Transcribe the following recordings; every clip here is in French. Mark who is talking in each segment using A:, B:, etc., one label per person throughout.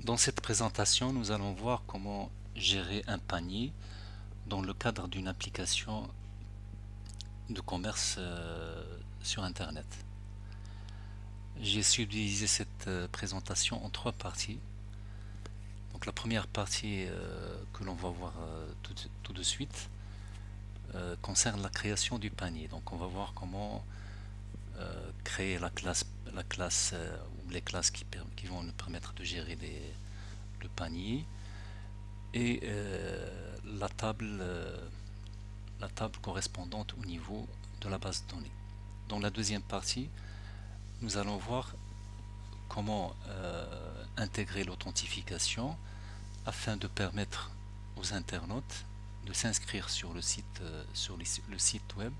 A: Dans cette présentation, nous allons voir comment gérer un panier dans le cadre d'une application de commerce sur Internet. J'ai subdivisé cette présentation en trois parties. Donc la première partie que l'on va voir tout de suite concerne la création du panier. Donc on va voir comment créer la classe ou les classes qui vont nous permettre de gérer le panier et la table correspondante au niveau de la base de données. Dans la deuxième partie, nous allons voir comment intégrer l'authentification afin de permettre aux internautes de s'inscrire sur le site web,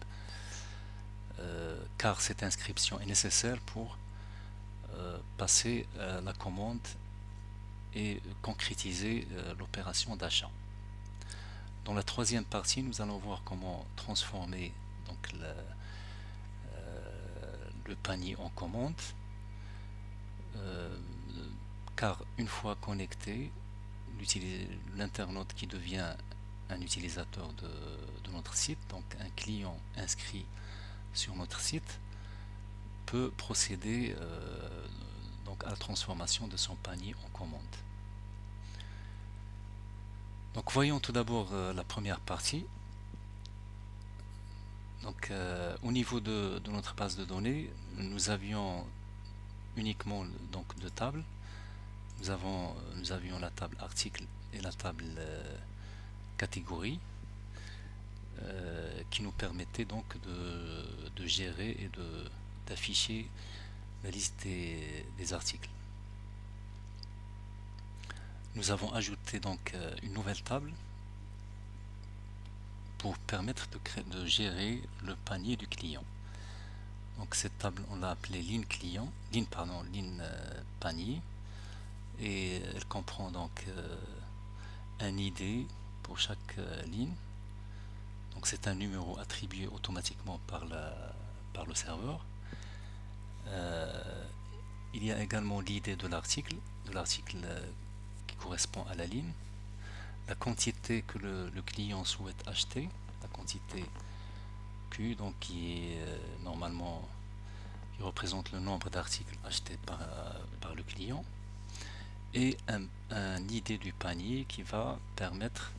A: car cette inscription est nécessaire pour passer la commande et concrétiser l'opération d'achat. Dans la troisième partie, nous allons voir comment transformer donc le panier en commande, car une fois connecté, l'internaute qui devient un utilisateur de notre site, donc un client inscrit sur notre site, peut procéder donc à la transformation de son panier en commande. Donc voyons tout d'abord la première partie. Donc au niveau de notre base de données, nous avions uniquement donc deux tables. Nous avions la table article et la table catégorie qui nous permettait donc de gérer et d'afficher la liste des articles. Nous avons ajouté donc une nouvelle table pour permettre de gérer le panier du client. Donc cette table, on l'a appelée ligne client, ligne panier, et elle comprend donc un ID pour chaque ligne. Donc c'est un numéro attribué automatiquement par le serveur. Il y a également l'ID de l'article qui correspond à la ligne, la quantité que le client souhaite acheter, la quantité Q, donc qui est normalement qui représente le nombre d'articles achetés par le client, et un ID du panier qui va permettre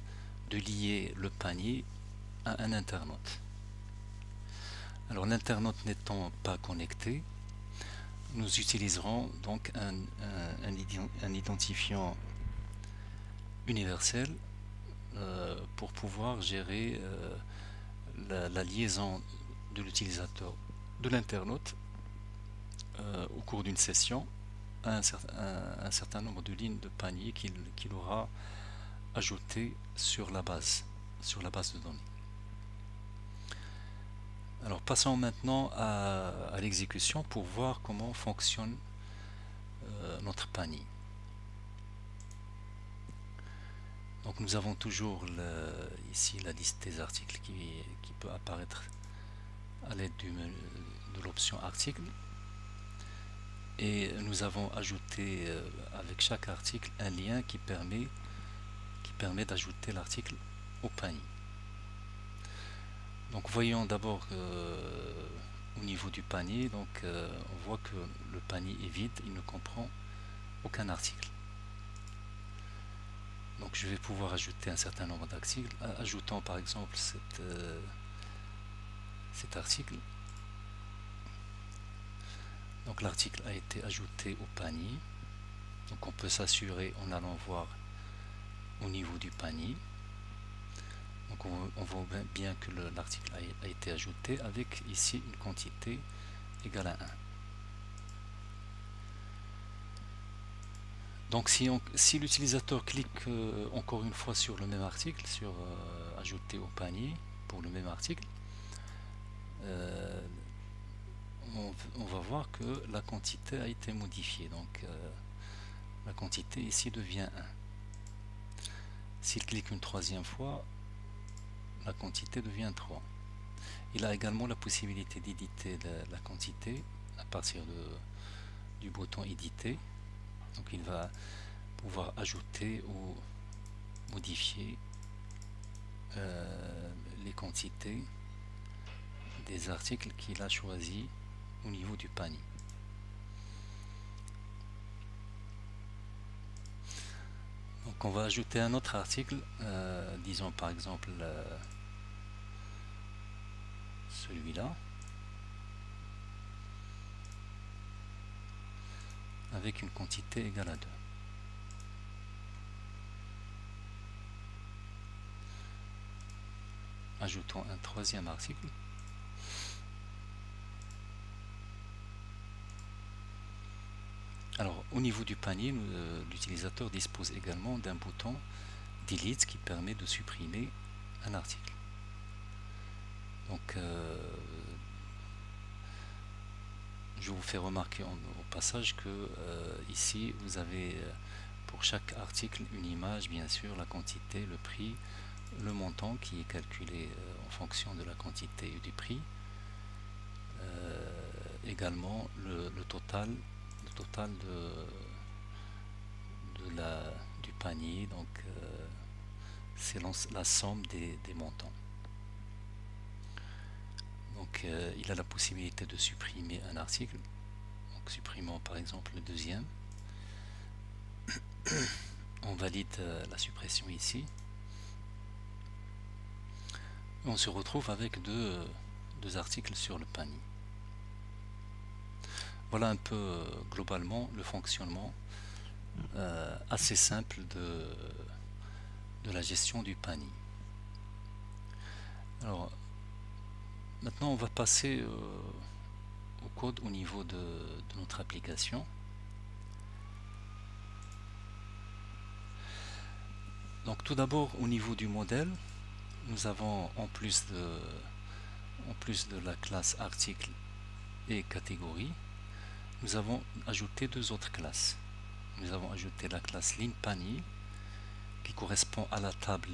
A: de lier le panier à un internaute. Alors l'internaute n'étant pas connecté, nous utiliserons donc un identifiant universel pour pouvoir gérer la liaison de l'utilisateur, de l'internaute au cours d'une session à un certain nombre de lignes de panier qu'il aura ajouté sur la base de données. Alors passons maintenant à l'exécution pour voir comment fonctionne notre panier. Donc nous avons toujours ici la liste des articles qui peut apparaître à l'aide de l'option article, et nous avons ajouté avec chaque article un lien qui permet d'ajouter l'article au panier. Donc voyons d'abord au niveau du panier, donc on voit que le panier est vide, il ne comprend aucun article. Donc je vais pouvoir ajouter un certain nombre d'articles, ajoutant par exemple cet article. Donc l'article a été ajouté au panier. Donc on peut s'assurer en allant voir au niveau du panier. Donc on voit bien que l'article a été ajouté avec ici une quantité égale à 1. Donc si l'utilisateur clique encore une fois sur le même article, sur ajouter au panier pour le même article, on va voir que la quantité a été modifiée. Donc la quantité ici devient 1. S'il clique une troisième fois, la quantité devient 3. Il a également la possibilité d'éditer la quantité à partir du bouton éditer. Donc il va pouvoir ajouter ou modifier les quantités des articles qu'il a choisi au niveau du panier. Donc on va ajouter un autre article, disons par exemple celui-là, avec une quantité égale à 2. Ajoutons un troisième article. Alors au niveau du panier, l'utilisateur dispose également d'un bouton Delete qui permet de supprimer un article. Donc je vous fais remarquer au passage que ici vous avez pour chaque article une image, bien sûr, la quantité, le prix, le montant qui est calculé en fonction de la quantité et du prix, également le total du panier, donc c'est la somme des montants. Donc il a la possibilité de supprimer un article, donc supprimons par exemple le deuxième. On valide la suppression ici. On se retrouve avec deux articles sur le panier. Voilà un peu globalement le fonctionnement assez simple de la gestion du panier. Alors maintenant on va passer au code au niveau de notre application. Donc tout d'abord au niveau du modèle, nous avons en plus de la classe article et catégorie, nous avons ajouté deux autres classes. Nous avons ajouté la classe ligne panier qui correspond à la table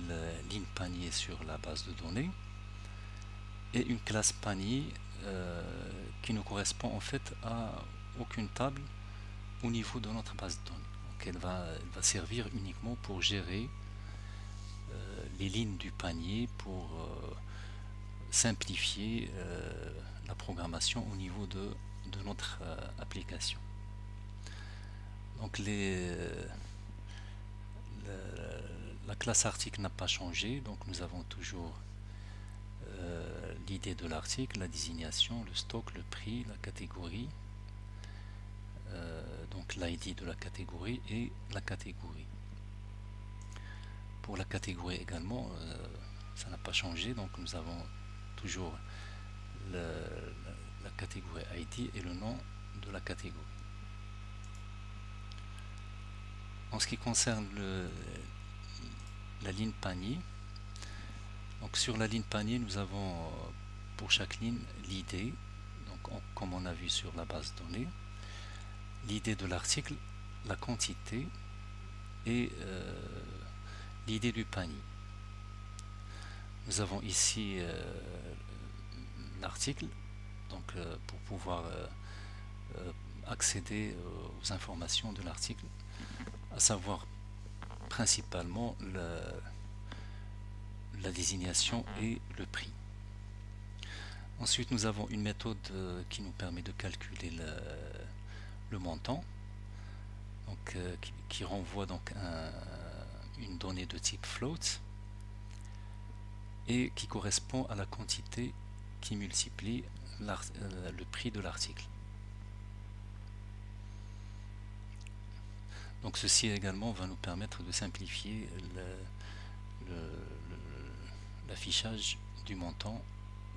A: ligne panier sur la base de données, et une classe panier qui ne correspond en fait à aucune table au niveau de notre base de données. Donc elle va servir uniquement pour gérer les lignes du panier, pour simplifier la programmation au niveau de notre application. Donc la classe article n'a pas changé, donc nous avons toujours l'idée de l'article, la désignation, le stock, le prix, la catégorie, donc l'ID de la catégorie et la catégorie. Pour la catégorie également, ça n'a pas changé, donc nous avons toujours la catégorie ID et le nom de la catégorie. En ce qui concerne la ligne panier, donc sur la ligne panier, nous avons pour chaque ligne l'ID, donc comme on a vu sur la base de données, l'ID de l'article, la quantité et l'ID du panier. Nous avons ici l'article, donc pour pouvoir accéder aux informations de l'article, à savoir principalement la désignation et le prix. Ensuite, nous avons une méthode qui nous permet de calculer le montant, donc qui renvoie donc une donnée de type float et qui correspond à la quantité qui multiplie le prix de l'article. Donc ceci également va nous permettre de simplifier l'affichage du montant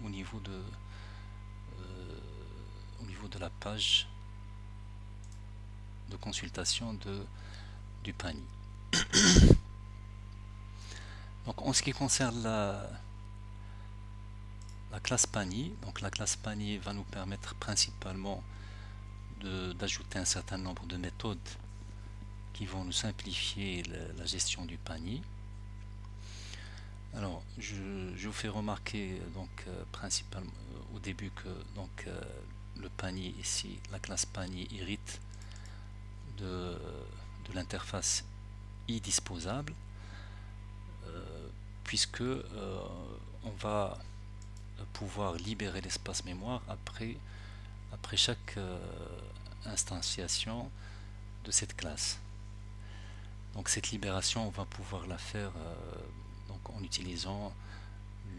A: au niveau de la page de consultation du panier. Donc en ce qui concerne la classe panier, donc la classe panier va nous permettre principalement d'ajouter un certain nombre de méthodes qui vont nous simplifier la gestion du panier. Alors je vous fais remarquer donc principalement au début que donc le panier ici, la classe panier hérite de l'interface disposable, puisque on va pouvoir libérer l'espace mémoire après chaque instantiation de cette classe. Donc cette libération, on va pouvoir la faire donc en utilisant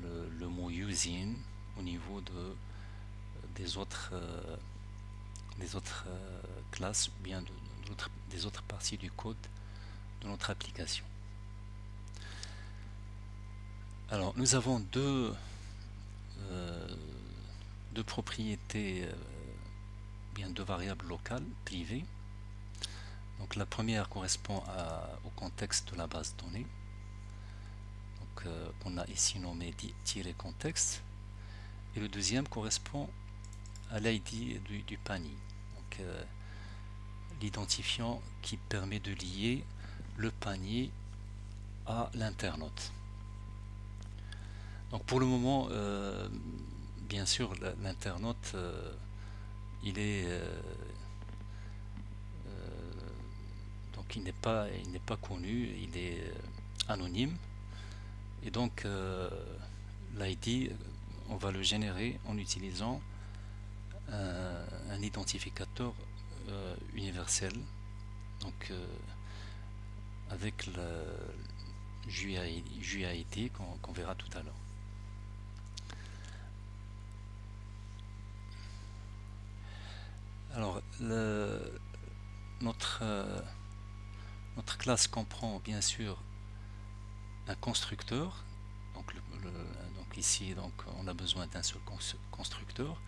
A: le mot using au niveau des autres classes, ou bien des autres parties du code de notre application. Alors nous avons deux propriétés, bien deux variables locales privées. Donc la première correspond au contexte de la base de données, donc qu'on a ici nommé -contexte, et le deuxième correspond à l'ID du panier, donc l'identifiant qui permet de lier le panier à l'internaute. Donc pour le moment, bien sûr, l'internaute il est donc il n'est pas connu, il est anonyme, et donc l'ID, on va le générer en utilisant un identificateur universel, donc avec le JUID qu'on verra tout à l'heure. Alors notre classe comprend bien sûr un constructeur, donc, donc ici donc on a besoin d'un seul constructeur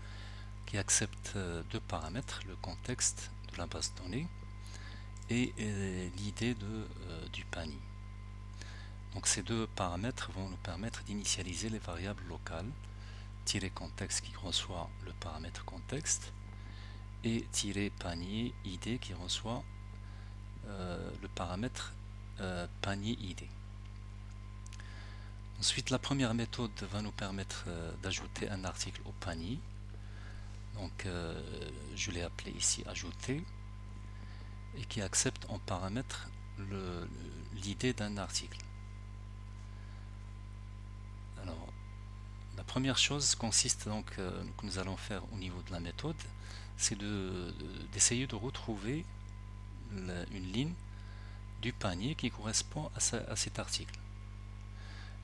A: qui accepte deux paramètres, le contexte de la base de données et l'idée du panier. Donc ces deux paramètres vont nous permettre d'initialiser les variables locales, -contexte qui reçoit le paramètre contexte et -panier id qui reçoit le paramètre panier id. Ensuite, la première méthode va nous permettre d'ajouter un article au panier. Donc je l'ai appelé ici ajouter, et qui accepte en paramètre l'idée d'un article. Alors la première chose consiste donc que nous allons faire au niveau de la méthode, c'est d'essayer de retrouver une ligne du panier qui correspond à cet article.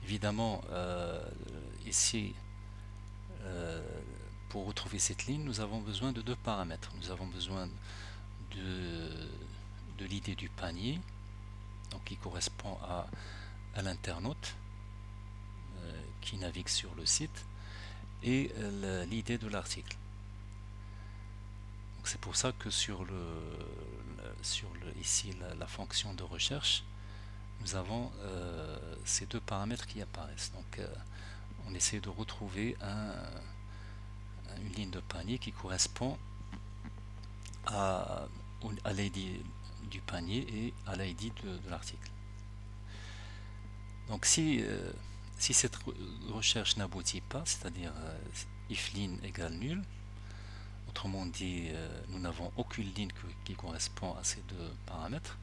A: Évidemment, ici, pour retrouver cette ligne, nous avons besoin de deux paramètres. Nous avons besoin de l'idée du panier, donc qui correspond à l'internaute qui navigue sur le site, et l'idée de l'article. C'est pour ça que ici la fonction de recherche, nous avons ces deux paramètres qui apparaissent. Donc on essaie de retrouver une ligne de panier qui correspond à l'ID du panier et à l'ID de l'article. Donc si cette recherche n'aboutit pas, c'est-à-dire if line égale nul, autrement dit nous n'avons aucune ligne qui correspond à ces deux paramètres,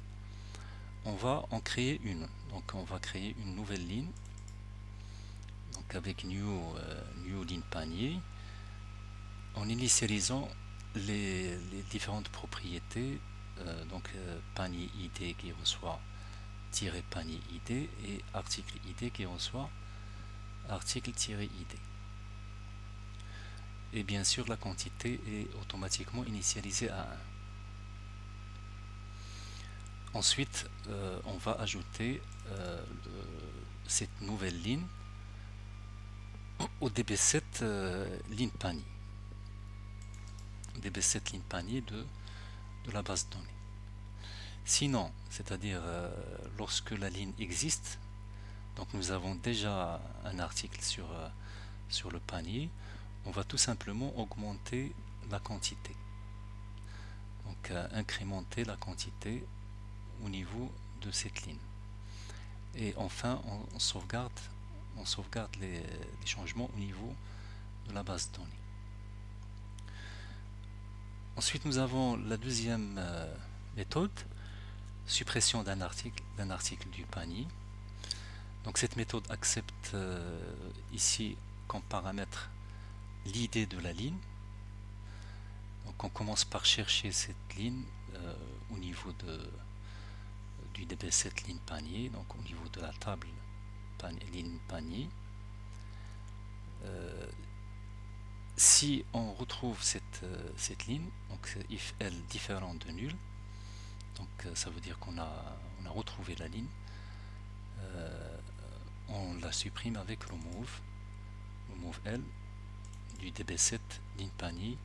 A: on va en créer une. Donc on va créer une nouvelle ligne, donc avec new line panier, en initialisant les différentes propriétés, donc panier id qui reçoit -panier id et article id qui reçoit article-id. Et bien sûr la quantité est automatiquement initialisée à 1. Ensuite on va ajouter cette nouvelle ligne au DB7 ligne panier, DB7 ligne panier de la base de données. Sinon, c'est-à-dire lorsque la ligne existe, donc nous avons déjà un article sur le panier, on va tout simplement augmenter la quantité, donc incrémenter la quantité au niveau de cette ligne. Et enfin on sauvegarde les changements au niveau de la base de données. Ensuite nous avons la deuxième méthode suppression d'un article du panier. Donc cette méthode accepte ici comme paramètre l'id de la ligne. Donc on commence par chercher cette ligne au niveau du DB7 ligne panier, donc au niveau de la table ligne panier. Si on retrouve cette ligne, donc if L différent de nul, donc ça veut dire qu'on a retrouvé la ligne, on la supprime avec le move L du DB7 ligne panier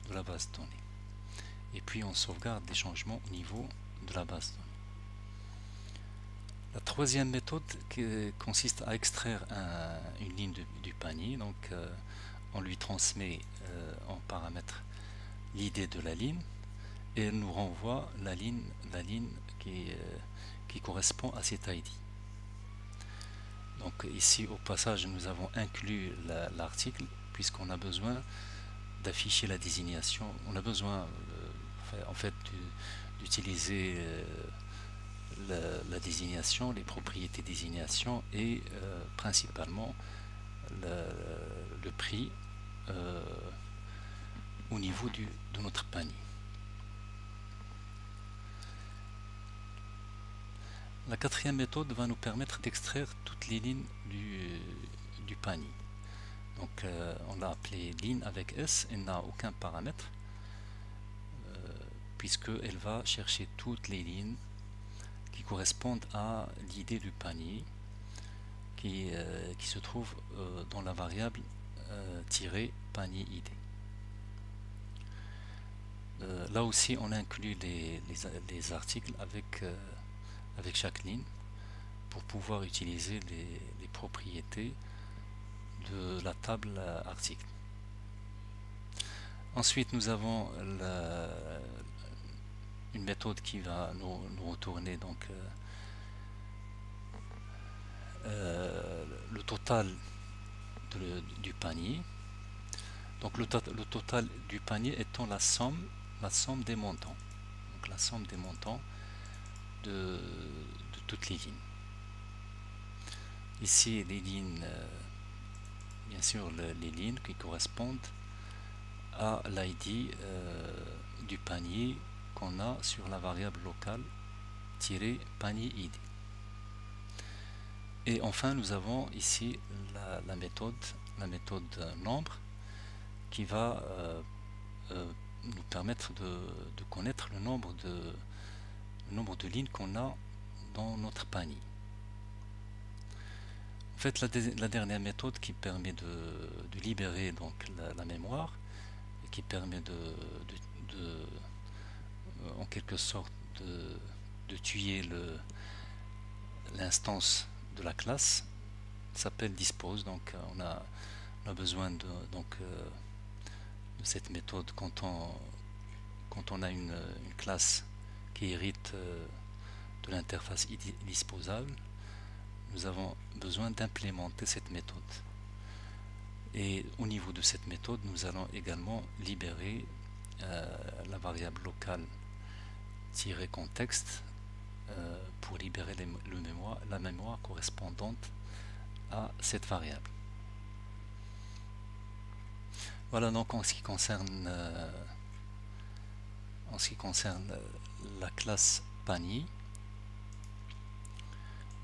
A: de la base de données. Et puis on sauvegarde les changements au niveau de la base de données. La troisième méthode qui consiste à extraire une ligne du panier. Donc on lui transmet en paramètre l'id de la ligne et elle nous renvoie la ligne qui correspond à cet ID. Donc ici au passage nous avons inclus l'article puisqu'on a besoin d'afficher la désignation. On a besoin en fait d'utiliser la désignation, les propriétés désignation et principalement le prix au niveau de notre panier. La quatrième méthode va nous permettre d'extraire toutes les lignes du panier. Donc on l'a appelée ligne avec S, elle n'a aucun paramètre puisqu'elle va chercher toutes les lignes qui correspondent à l'id du panier qui se trouve dans la variable panier id. Là aussi on inclut les articles avec chaque ligne pour pouvoir utiliser les propriétés de la table article. Ensuite nous avons une méthode qui va nous retourner donc le total du panier. Donc le total du panier étant la somme des montants. Donc la somme des montants de toutes les lignes. Ici les lignes, bien sûr les lignes qui correspondent à l'ID du panier qu'on a sur la variable locale panier id. Et enfin nous avons ici la méthode nombre qui va nous permettre de connaître le nombre de lignes qu'on a dans notre panier. En fait la dernière méthode qui permet de libérer donc la mémoire et qui permet en quelque sorte de tuer l'instance de la classe s'appelle dispose. Donc on a besoin de cette méthode quand on a une classe qui hérite de l'interface disposable. Nous avons besoin d'implémenter cette méthode et au niveau de cette méthode nous allons également libérer la variable locale contexte pour libérer la mémoire correspondante à cette variable. Voilà donc en ce qui concerne la classe panier.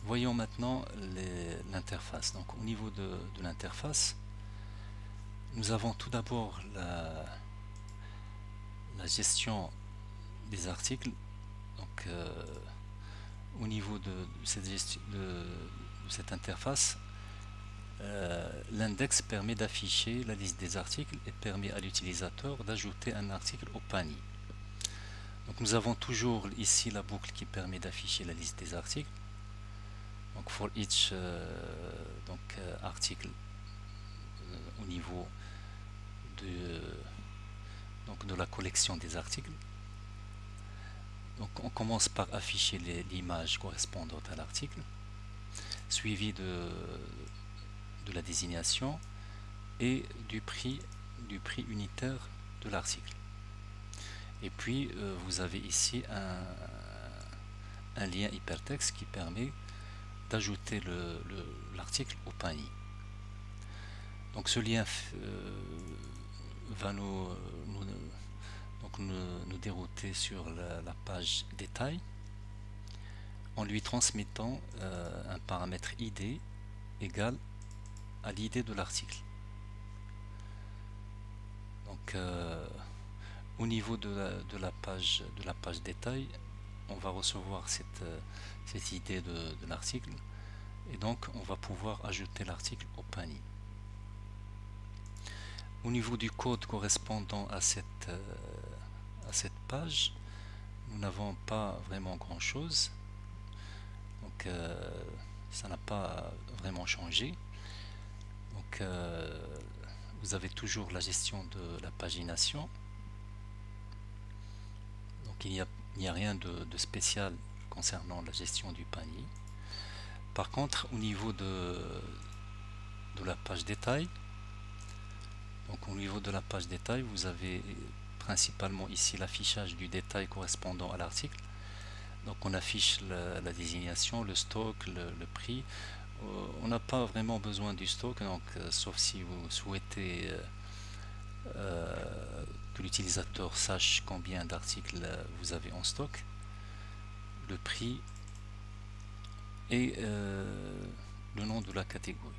A: Voyons maintenant l'interface. Donc au niveau de l'interface, nous avons tout d'abord la gestion des articles. Donc au niveau de cette interface, l'index permet d'afficher la liste des articles et permet à l'utilisateur d'ajouter un article au panier. Donc nous avons toujours ici la boucle qui permet d'afficher la liste des articles. Donc for each article au niveau de la collection des articles. Donc on commence par afficher l'image correspondante à l'article, suivi de la désignation et du prix unitaire de l'article. Et puis vous avez ici un lien hypertexte qui permet d'ajouter l'article au panier. Donc ce lien va nous dérouter sur la page détail en lui transmettant un paramètre ID égal à l'ID de l'article. Donc au niveau de la page détail, on va recevoir cette idée de l'article et donc on va pouvoir ajouter l'article au panier. Au niveau du code correspondant à cette page, nous n'avons pas vraiment grand chose, donc ça n'a pas vraiment changé. Donc vous avez toujours la gestion de la pagination, donc il n'y a rien de spécial concernant la gestion du panier. Par contre, au niveau de la page détail, donc au niveau de la page détail, vous avez principalement ici l'affichage du détail correspondant à l'article. Donc on affiche la désignation, le stock, le prix. On n'a pas vraiment besoin du stock, donc sauf si vous souhaitez que l'utilisateur sache combien d'articles vous avez en stock, le prix et le nom de la catégorie.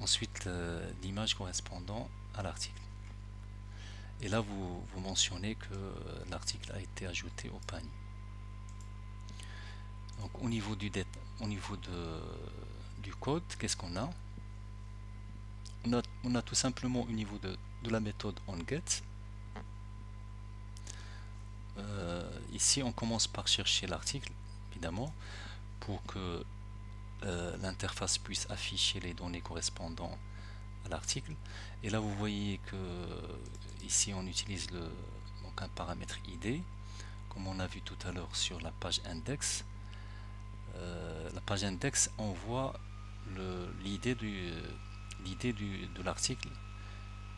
A: Ensuite l'image correspondant à l'article. Et là vous mentionnez que l'article a été ajouté au panier. Donc au niveau du code, qu'est-ce qu'on a? On a tout simplement au niveau de la méthode onGet. Ici on commence par chercher l'article, évidemment, pour que l'interface puisse afficher les données correspondant à l'article. Et là vous voyez que ici on utilise donc un paramètre ID, comme on a vu tout à l'heure sur la page index. La page index envoie l'idée de l'article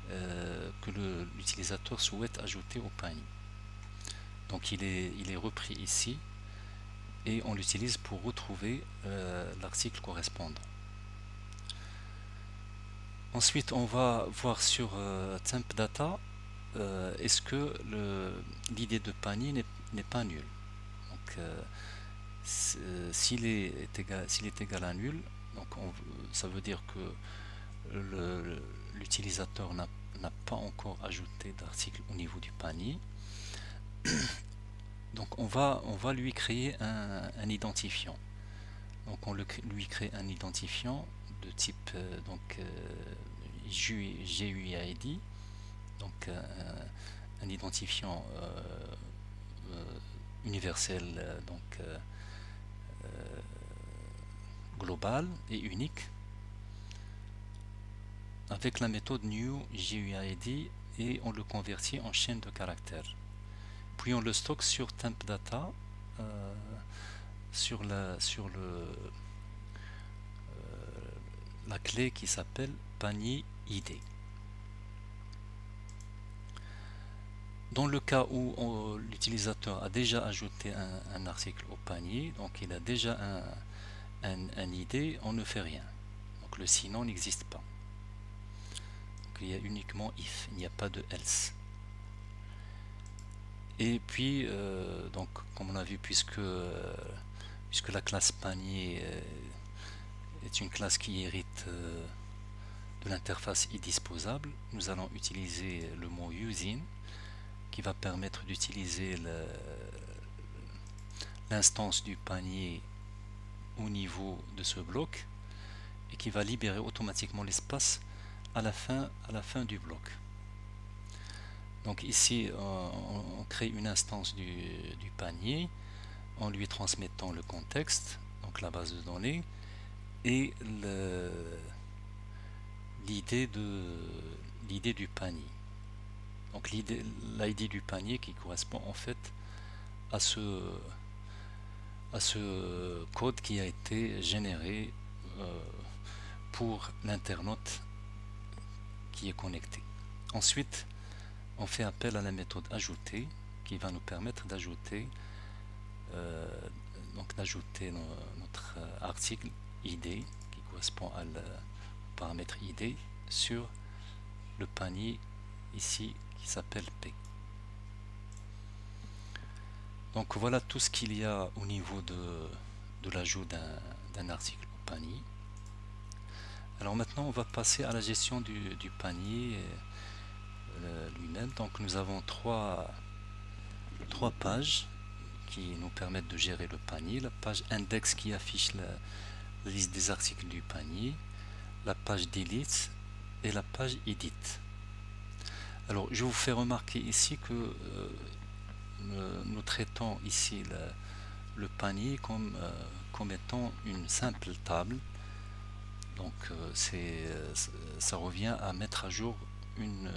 A: que l'utilisateur souhaite ajouter au panier. Donc il est repris ici et on l'utilise pour retrouver l'article correspondant. Ensuite on va voir sur temp data est-ce que l'idée de panier n'est pas nulle. Donc s'il est égal à nul, donc ça veut dire que l'utilisateur n'a pas encore ajouté d'article au niveau du panier. Donc on va lui créer un identifiant. Donc on lui crée un identifiant de type GUID, donc un identifiant universel, global et unique, avec la méthode new GUID, et on le convertit en chaîne de caractères. Puis on le stocke sur temp data sur la clé qui s'appelle panier ID. Dans le cas où l'utilisateur a déjà ajouté un article au panier, donc il a déjà un ID, on ne fait rien. Donc le sinon n'existe pas. Donc il y a uniquement if, il n'y a pas de else. Et puis donc comme on a vu, puisque la classe panier est une classe qui hérite de l'interface idisposable, nous allons utiliser le mot using qui va permettre d'utiliser l'instance du panier au niveau de ce bloc et qui va libérer automatiquement l'espace à la fin du bloc. Donc ici on crée une instance du panier en lui transmettant le contexte, donc la base de données, et l'idée du panier. Donc l'ID du panier qui correspond en fait à ce code qui a été généré pour l'internaute qui est connecté. Ensuite on fait appel à la méthode ajouter qui va nous permettre d'ajouter donc d'ajouter notre article ID qui correspond à le paramètre ID sur le panier ici qui s'appelle P. Donc voilà tout ce qu'il y a au niveau de l'ajout d'un article au panier. Alors maintenant on va passer à la gestion du panier lui-même. Donc nous avons trois pages qui nous permettent de gérer le panier. La page index qui affiche la liste des articles du panier, la page delete et la page edit. Alors je vous fais remarquer ici que nous traitons ici le panier comme étant une simple table. Donc ça revient à mettre à jour une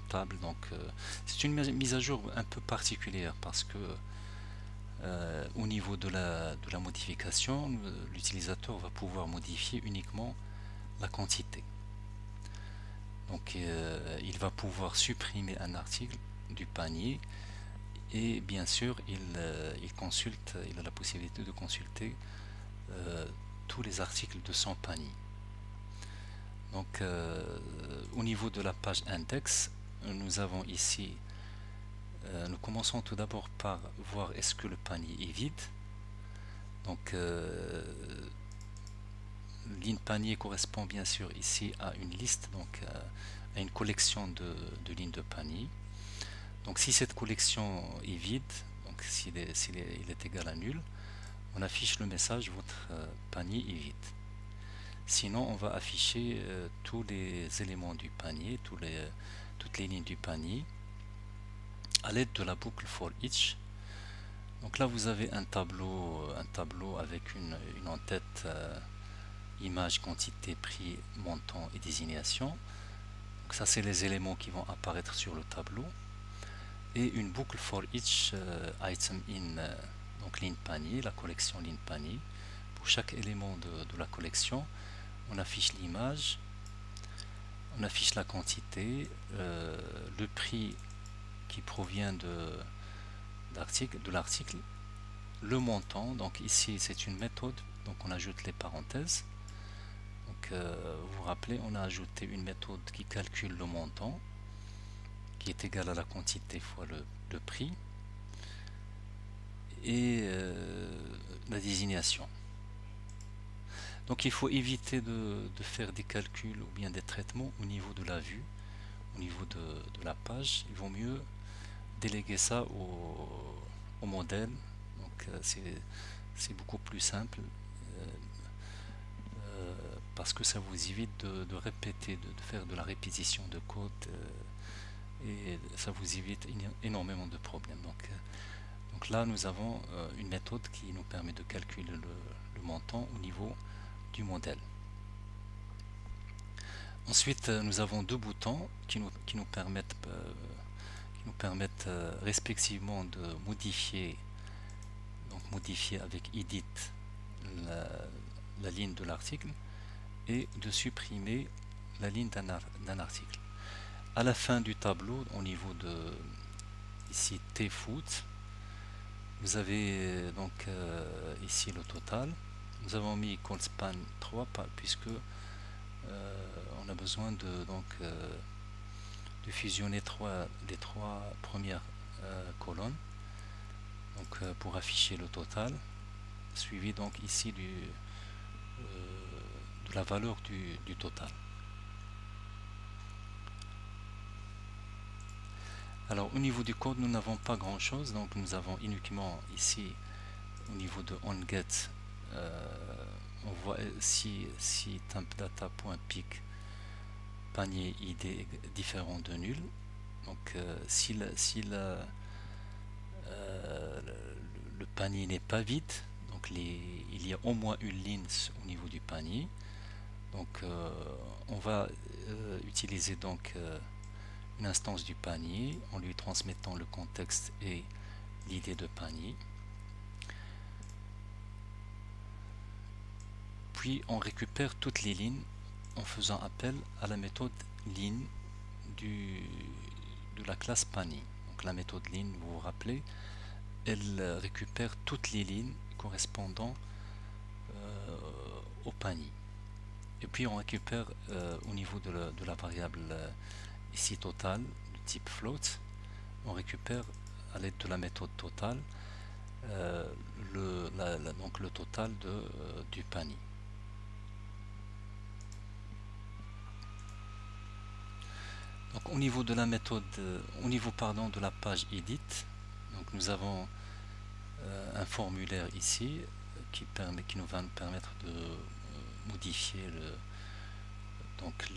A: table. Donc c'est une mise à jour un peu particulière parce que au niveau de la modification, l'utilisateur va pouvoir modifier uniquement la quantité. Donc il va pouvoir supprimer un article du panier et bien sûr il a la possibilité de consulter tous les articles de son panier. Donc au niveau de la page index, nous avons ici nous commençons tout d'abord par voir est-ce que le panier est vide. Donc ligne panier correspond bien sûr ici à une liste, donc à une collection de lignes de panier. Donc si cette collection est vide, donc s'il est égal à nul, on affiche le message votre panier est vide. Sinon on va afficher tous les éléments du panier, toutes les lignes du panier à l'aide de la boucle for each. Donc là vous avez un tableau avec une en-tête image, quantité, prix, montant et désignation. Donc ça c'est les éléments qui vont apparaître sur le tableau. Et une boucle for each item in donc ligne panier, la collection ligne panier. Pour chaque élément de la collection, on affiche l'image, on affiche la quantité, le prix qui provient de l'article, le montant. Donc ici c'est une méthode, donc on ajoute les parenthèses. Donc vous vous rappelez, on a ajouté une méthode qui calcule le montant qui est égal à la quantité fois le prix et la désignation. Donc il faut éviter de faire des calculs ou bien des traitements au niveau de la vue, au niveau de la page. Il vaut mieux déléguer ça au modèle. Donc c'est beaucoup plus simple parce que ça vous évite de répéter, de faire de la répétition de code et ça vous évite énormément de problèmes. Donc là nous avons une méthode qui nous permet de calculer le montant au niveau du modèle. Ensuite nous avons deux boutons qui nous permettent respectivement de modifier avec edit la ligne de l'article et de supprimer la ligne d'un article. À la fin du tableau, au niveau de ici tfoot, vous avez donc ici le total. Nous avons mis callspan 3 puisque on a besoin de fusionner les trois premières colonnes, donc pour afficher le total, suivi donc ici de la valeur du total. Alors au niveau du code nous n'avons pas grand chose, donc nous avons uniquement ici au niveau de onGet on voit si tempdata.pic panier id est différent de nul. Donc si le panier n'est pas vide, donc il y a au moins une ligne au niveau du panier. Donc on va utiliser donc une instance du panier en lui transmettant le contexte et l'idée de panier. Puis on récupère toutes les lignes en faisant appel à la méthode ligne de la classe panier. Donc la méthode ligne, vous vous rappelez, elle récupère toutes les lignes correspondant au panier. Et puis on récupère au niveau de la variable ici total, du type float, on récupère à l'aide de la méthode total donc le total du panier. Donc au niveau de la méthode, au niveau pardon de la page edit, donc nous avons un formulaire ici qui nous va nous permettre de modifier donc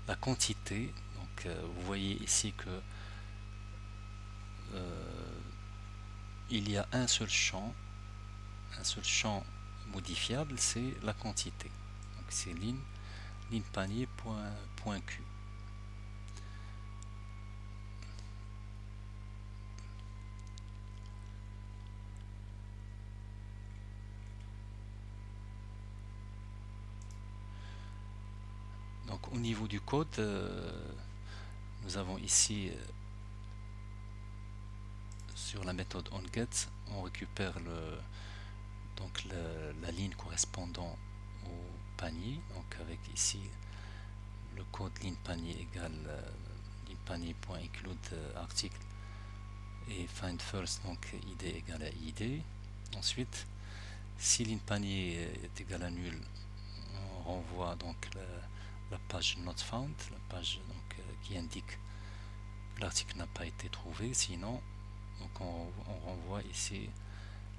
A: la quantité. Donc vous voyez ici que il y a un seul champ modifiable, c'est la quantité. Donc c'est ligne panier point Q. Donc au niveau du code, nous avons ici sur la méthode onGet, on récupère la ligne correspondant au panier, donc avec ici le code ligne panier égale ligne panier.include article et find first, donc id égale à id. Ensuite, si ligne panier est égale à nul, on renvoie donc la page not found, la page donc, qui indique que l'article n'a pas été trouvé. Sinon, donc on renvoie ici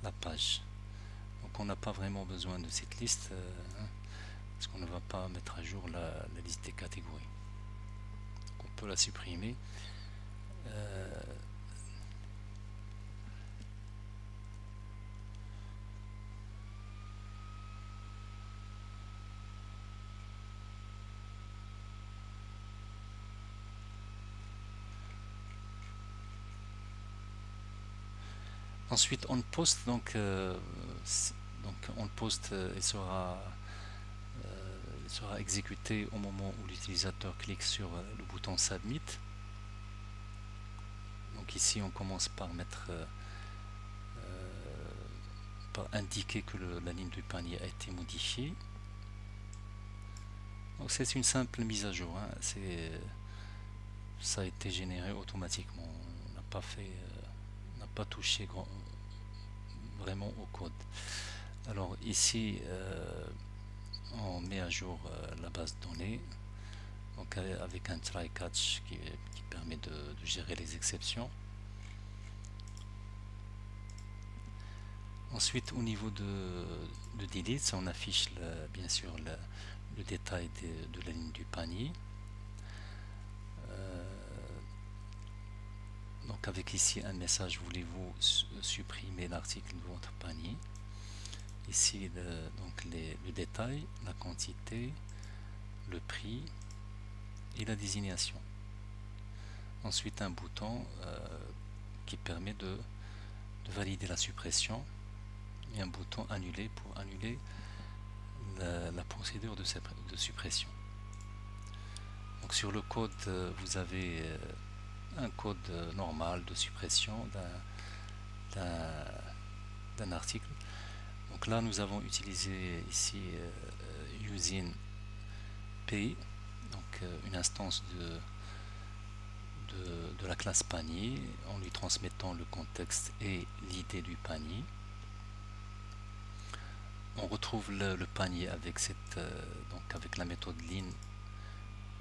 A: la page. Donc on n'a pas vraiment besoin de cette liste parce qu'on ne va pas mettre à jour la liste des catégories. Donc on peut la supprimer. Ensuite, on post, donc on post, il sera exécuté au moment où l'utilisateur clique sur le bouton Submit. Donc ici, on commence par mettre, par indiquer que la ligne du panier a été modifiée. Donc c'est une simple mise à jour. Ça a été généré automatiquement. On n'a pas fait, on n'a pas touché vraiment au code. Alors ici, on met à jour la base de données, donc avec un try catch qui permet de gérer les exceptions. Ensuite, au niveau de delete, on affiche bien sûr le détail de la ligne du panier. Donc avec ici un message, voulez-vous supprimer l'article de votre panier. Ici donc le détail, la quantité, le prix et la désignation. Ensuite un bouton qui permet de valider la suppression et un bouton annuler pour annuler la procédure de suppression. Donc sur le code, vous avez un code normal de suppression d'un article. Donc là, nous avons utilisé ici using p, donc une instance de la classe panier en lui transmettant le contexte et l'idée du panier. On retrouve le panier avec donc avec la méthode line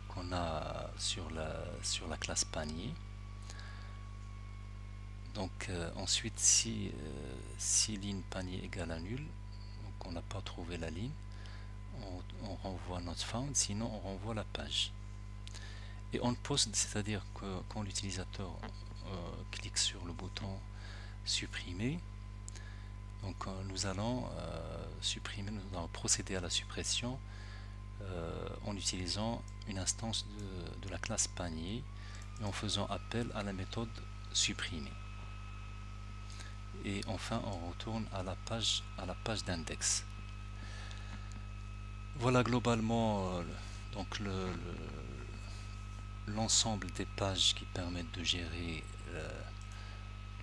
A: qu'on a sur la classe panier. Donc ensuite, si ligne panier égale à nul, donc on n'a pas trouvé la ligne, on renvoie not found, sinon on renvoie la page. Et on post, c'est-à-dire que quand l'utilisateur clique sur le bouton supprimer, donc nous allons supprimer, nous allons procéder à la suppression en utilisant une instance de la classe panier et en faisant appel à la méthode supprimer. Et enfin on retourne à la page d'index. Voilà globalement donc l'ensemble des pages qui permettent de gérer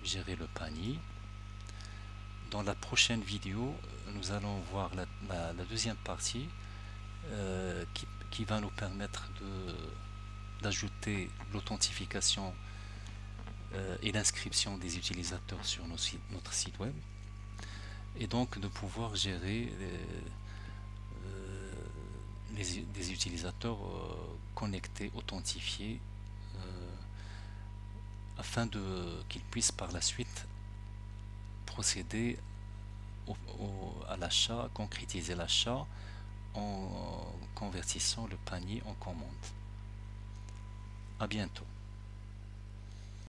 A: gérer le panier. Dans la prochaine vidéo, nous allons voir la deuxième partie qui va nous permettre d'ajouter l'authentification et l'inscription des utilisateurs sur notre site web, et donc de pouvoir gérer des utilisateurs connectés, authentifiés, afin qu'ils puissent par la suite procéder à l'achat, concrétiser l'achat en convertissant le panier en commande. À bientôt.